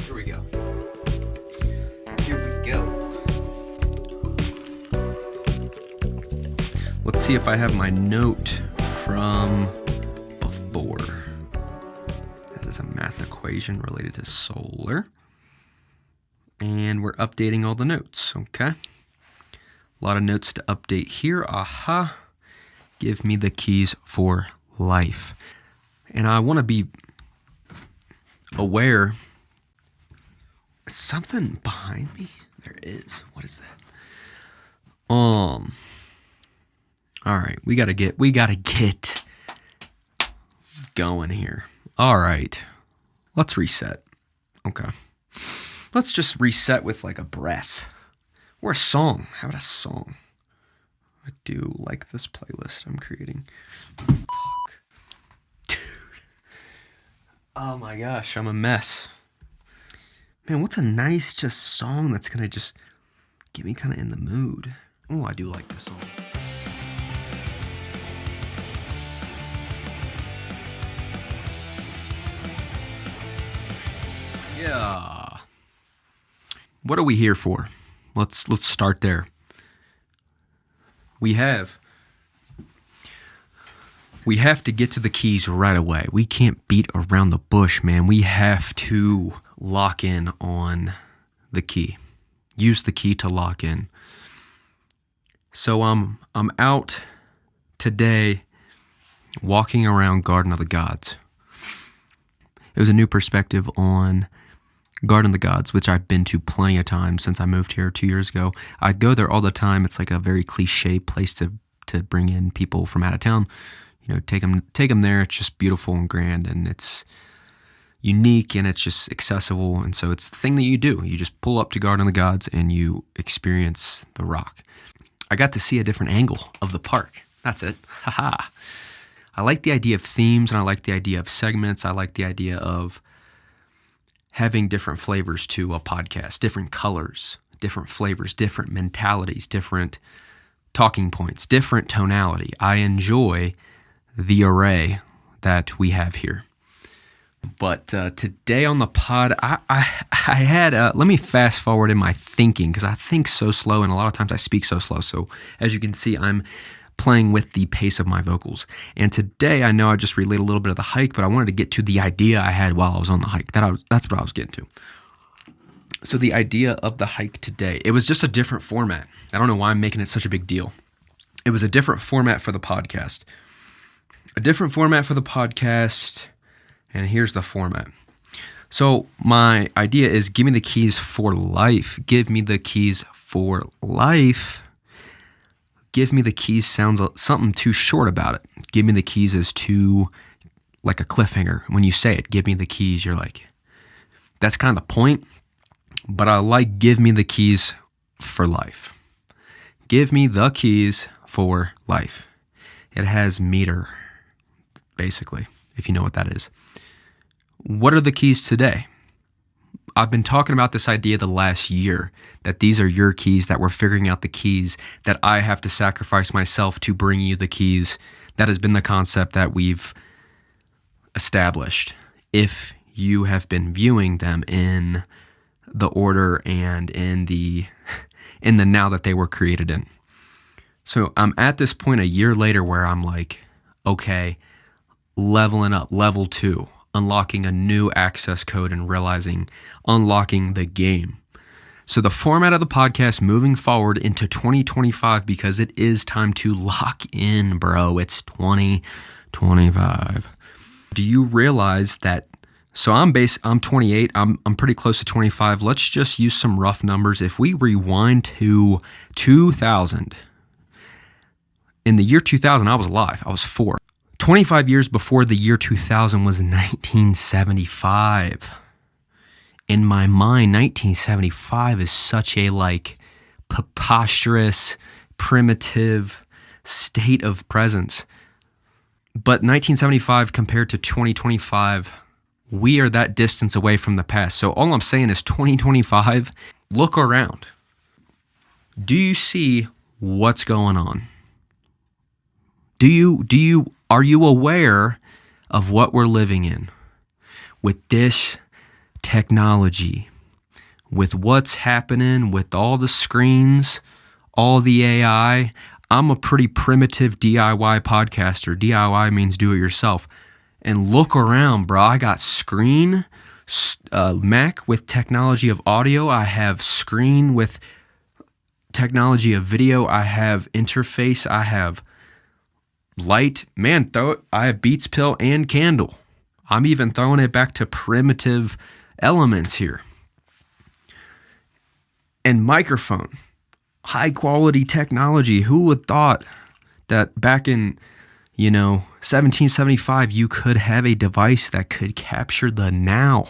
Here we go. Here we go. Let's see if I have my note from before. That is a math equation related to solar. And we're updating all the notes, okay? A lot of notes to update here. Aha. Give me the keys for life. And I want to be aware. Something behind me? There is. What is that? All right, we gotta get going here. All right, let's reset. Okay, let's just reset with like a breath or a song. How about a song? I do like this playlist I'm creating. Fuck, dude. Oh my gosh, I'm a mess. Man, what's a nice just song that's gonna just get me kind of in the mood? Oh, I do like this song. Yeah. What are we here for? Let's start there. We have to get to the keys right away. We can't beat around the bush, man. We have to lock in on the key. Use the key to lock in. So I'm out today walking around Garden of the Gods. It was a new perspective on Garden of the Gods, which I've been to plenty of times since I moved here 2 years ago. I go there all the time. It's like a very cliche place to bring in people from out of town. You know, take them there. It's just beautiful and grand, and it's unique, and it's just accessible. And so it's the thing that you do. You just pull up to Garden of the Gods and you experience the rock. I got to see a different angle of the park. That's it. Haha. I like the idea of themes, and I like the idea of segments. I like the idea of having different flavors to a podcast, different colors, different flavors, different mentalities, different talking points, different tonality. I enjoy the array that we have here. But today on the pod, I had, let me fast forward in my thinking, because I think so slow, and a lot of times I speak so slow. So as you can see, I'm playing with the pace of my vocals. And today, I know I just relayed a little bit of the hike, but I wanted to get to the idea I had while I was on the hike. That's what I was getting to. So the idea of the hike today, it was just a different format. I don't know why I'm making it such a big deal. It was a different format for the podcast. And here's the format. So my idea is give me the keys for life. Give me the keys for life. Give me the keys sounds something too short about it. Give me the keys is too like a cliffhanger. When you say it, give me the keys, you're like, that's kind of the point. But I like give me the keys for life. Give me the keys for life. It has meter, basically, if you know what that is. What are the keys today? I've been talking about this idea the last year, that these are your keys, that we're figuring out the keys, that I have to sacrifice myself to bring you the keys. That has been the concept that we've established. If you have been viewing them in the order and in the now that they were created in. So I'm at this point a year later where I'm like, okay, leveling up, level 2. Unlocking a new access code and realizing unlocking the game. So the format of the podcast moving forward into 2025, because it is time to lock in, bro. It's 2025. Do you realize that? So I'm 28. I'm pretty close to 25. Let's just use some rough numbers. If we rewind to 2000, in the year 2000, I was alive. I was 4. 25 years before the year 2000 was 1975. In my mind, 1975 is such a preposterous, primitive state of presence. But 1975 compared to 2025, we are that distance away from the past. So all I'm saying is 2025, look around. Do you see what's going on? Are you aware of what we're living in with this technology, with what's happening with all the screens, all the AI. I'm a pretty primitive DIY podcaster. DIY means do it yourself. And look around, bro. I got screen, Mac with technology of audio. I have screen with technology of video. I have interface. I have light. Man, I have Beats pill and candle. I'm even throwing it back to primitive elements here. And microphone. High quality technology. Who would thought that back in 1775, you could have a device that could capture the now.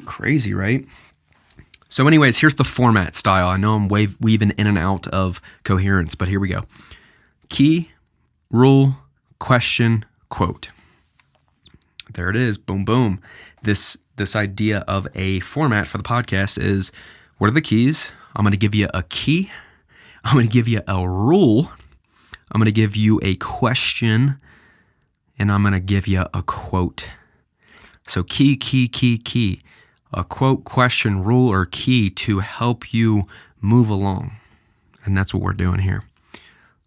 Crazy, right? So anyways, here's the format style. I know I'm weaving in and out of coherence, but here we go. Key, rule, question, quote. There it is. Boom, boom. This idea of a format for the podcast is, what are the keys? I'm going to give you a key. I'm going to give you a rule. I'm going to give you a question. And I'm going to give you a quote. So key. A quote, question, rule, or key to help you move along. And that's what we're doing here.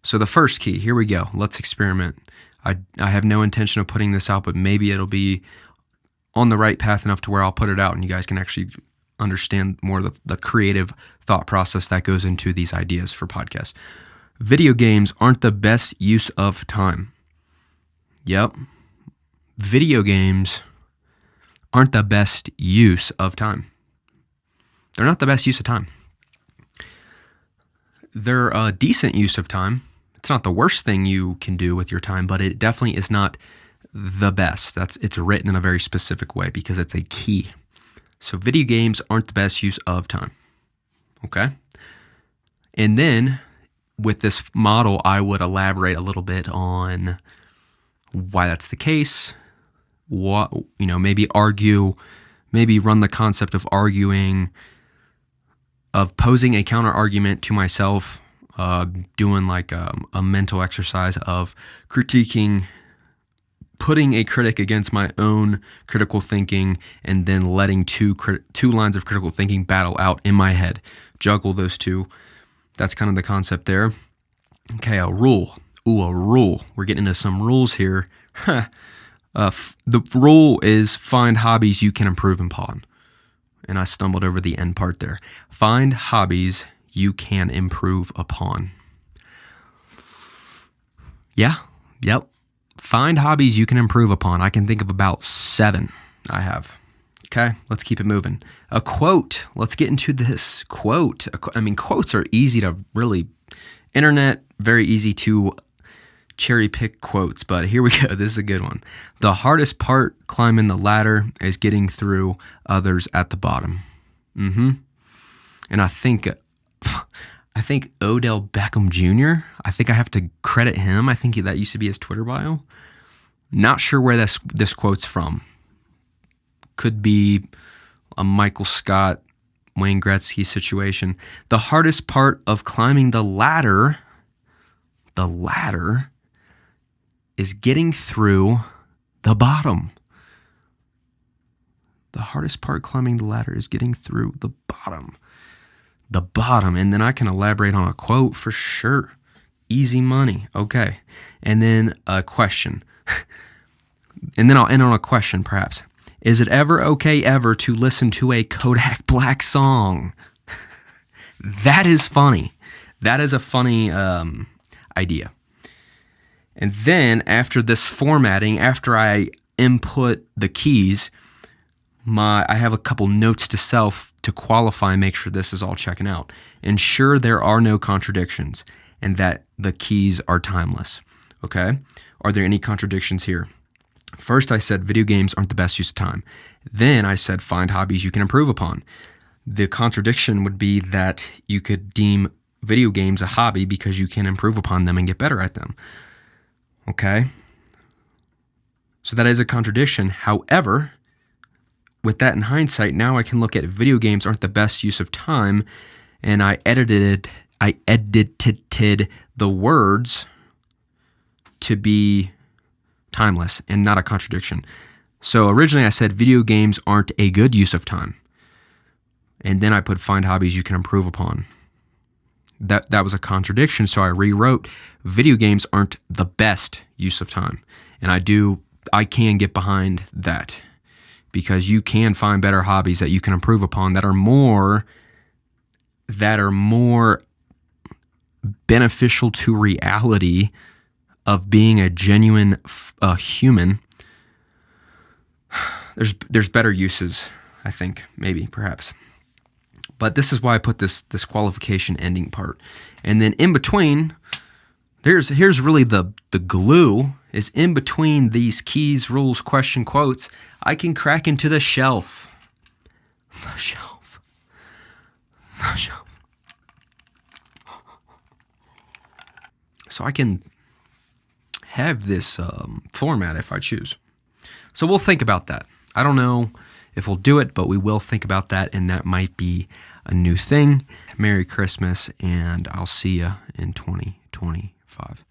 So the first key, here we go. Let's experiment. I have no intention of putting this out, but maybe it'll be on the right path enough to where I'll put it out and you guys can actually understand more of the creative thought process that goes into these ideas for podcasts. Video games aren't the best use of time. Yep. Video games aren't the best use of time. They're not the best use of time. They're a decent use of time. It's not the worst thing you can do with your time, but it definitely is not the best. It's written in a very specific way because it's a key. So video games aren't the best use of time. Okay? And then with this model, I would elaborate a little bit on why that's the case. What, maybe argue, maybe run the concept of arguing, of posing a counter argument to myself, doing like a mental exercise of critiquing, putting a critic against my own critical thinking, and then letting two lines of critical thinking battle out in my head, juggle those two. That's kind of the concept there. Okay, a rule. Ooh, a rule. We're getting into some rules here. The rule is find hobbies you can improve upon. And I stumbled over the end part there. Find hobbies you can improve upon. Yeah, yep. Find hobbies you can improve upon. I can think of about 7 I have. Okay, let's keep it moving. A quote. Let's get into this quote. Quotes are easy to really, internet, very easy to cherry pick quotes, but here we go. This is a good one. The hardest part climbing the ladder is getting through others at the bottom. And I think Odell Beckham Jr., I think I have to credit him. I think that used to be his Twitter bio. Not sure where this quote's from. Could be a Michael Scott, Wayne Gretzky situation. The hardest part of climbing the ladder is getting through the bottom. The hardest part climbing the ladder is getting through the bottom. The bottom. And then I can elaborate on a quote for sure. Easy money. Okay. And then a question. And then I'll end on a question perhaps. Is it ever okay ever to listen to a Kodak Black song? That is funny. That is a funny idea. And then after this formatting, after I input the keys, I have a couple notes to self to qualify and make sure this is all checking out. Ensure there are no contradictions and that the keys are timeless. Okay? Are there any contradictions here? First, I said video games aren't the best use of time. Then I said find hobbies you can improve upon. The contradiction would be that you could deem video games a hobby because you can improve upon them and get better at them. Okay? So that is a contradiction. However, with that in hindsight, now I can look at video games aren't the best use of time, and I edited the words to be timeless and not a contradiction. So originally I said video games aren't a good use of time. And then I put find hobbies you can improve upon. That was a contradiction, so I rewrote video games aren't the best use of time. And I can get behind that, because you can find better hobbies that you can improve upon that are more beneficial to reality of being a genuine human. There's better uses, I think, maybe, perhaps. But this is why I put this qualification ending part. And then in between, here's really the glue, is in between these keys, rules, question, quotes, I can crack into the shelf. The shelf. The shelf. So I can have this format if I choose. So we'll think about that. I don't know if we'll do it, but we will think about that, and that might be a new thing. Merry Christmas, and I'll see you in 2025.